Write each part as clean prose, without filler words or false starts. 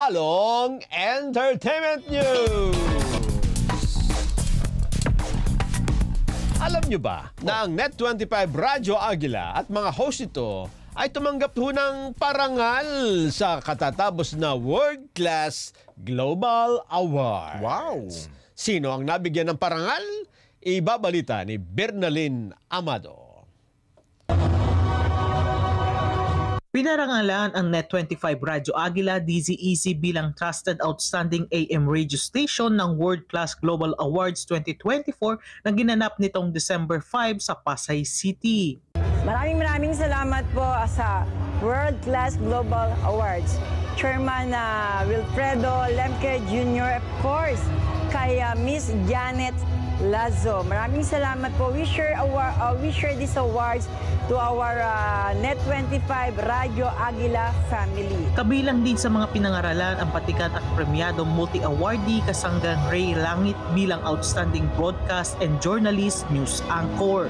sandalong Entertainment News. Alam nyo ba na ang Net25 Radyo Aguila at mga host ito ay tumanggap ho ng parangal sa katatapos na World Class Global Award. Wow! Sino ang nabigyan ng parangal? Ibabalita ni Bernalyn Amado. Pinarangalan ang Net25 Radyo Aguila DZEC bilang Trusted Outstanding AM Radio Station ng World Class Global Awards 2024 na ginanap nitong December 5 sa Pasay City. Maraming salamat po sa World Class Global Awards. Chairman Wilfredo Lemke Jr. of course, kay Miss Janet Lazo. Maraming salamat po. We share these awards to our Net25 Radyo Aguila family. Kabilang din sa mga pinangaralan ang patikat at premiadong multi-awardee kasanggang Ray Langit bilang Outstanding Broadcast and Journalist News Anchor.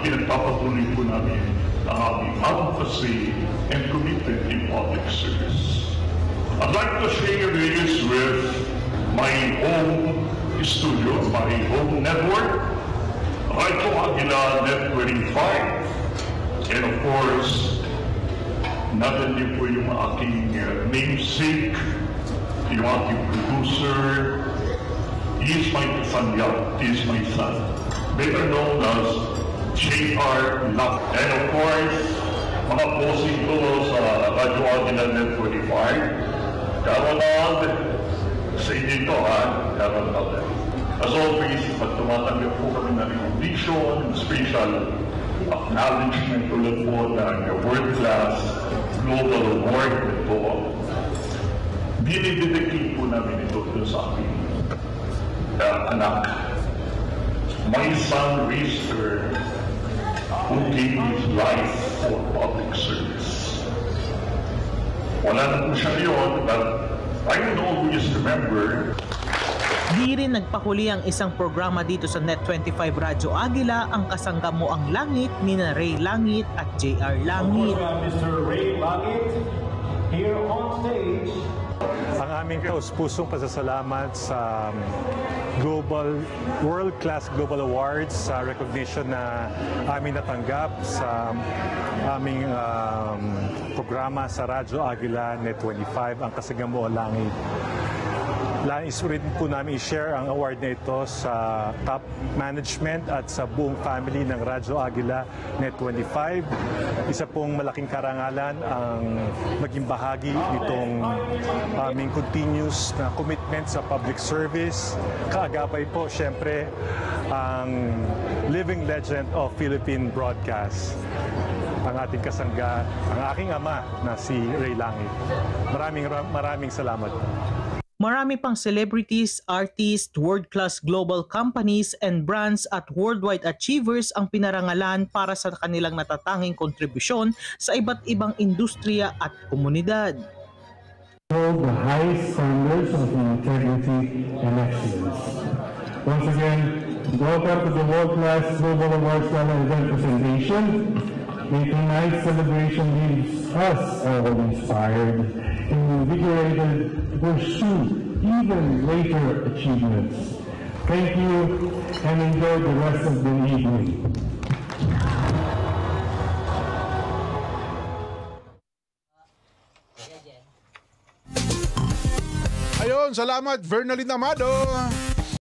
Pinagpapatuloy po namin ang aming advocacy and commitment in public service. I'd like to share this with my home studio, my home network, Radyo Aguila Net25, and of course, natin din po yung aking namesake, yung aking producer. He is my son, he is my son, better known as J.R. Luck. And of course, mga bossing ko sa Radyo Aguila Net25, Karonald, sa dito Karonald. As always, pag tumatanggap po kami ng recognition, special acknowledgement ulit po ng World Class Global Award ito, dinidedicate po namin ito sa aking anak. My son Rister, who gave his life for public service. Wala na po siya ngayon, but I will always remember. Di rin nagpahuli ang isang programa dito sa Net25 Radyo Aguila, ang Kasangga Mo Ang Langit ni Ray Langit at JR Langit. Mr. Ray Langit, here on stage. Ang aming kaus-pusong pasasalamat sa World Class Global Awards sa recognition na aming natanggap sa aming programa sa Radyo Aguila Net25, ang Kasangga Mo Ang Langit. Nais rin po namin i-share ang award na ito sa top management at sa buong family ng Radyo Aguila Net25. Isa pong malaking karangalan ang maging bahagi nitong aming continuous na commitment sa public service. Kaagapay po, syempre, ang living legend of Philippine broadcast, ang ating kasangga, ang aking ama na si Ray Langit. Maraming salamat. Marami pang celebrities, artists, world-class global companies and brands at worldwide achievers ang pinarangalan para sa kanilang natatanging kontribusyon sa iba't ibang industriya at komunidad. The highest standards of integrity and excellence. Once again, welcome to the World Class Global Awards Gala event presentation. May tonight's celebration leaves us all inspired and invigorated to pursue even greater achievements. Thank you and enjoy the rest of the evening. Ayun, salamat Bernalyn Amado.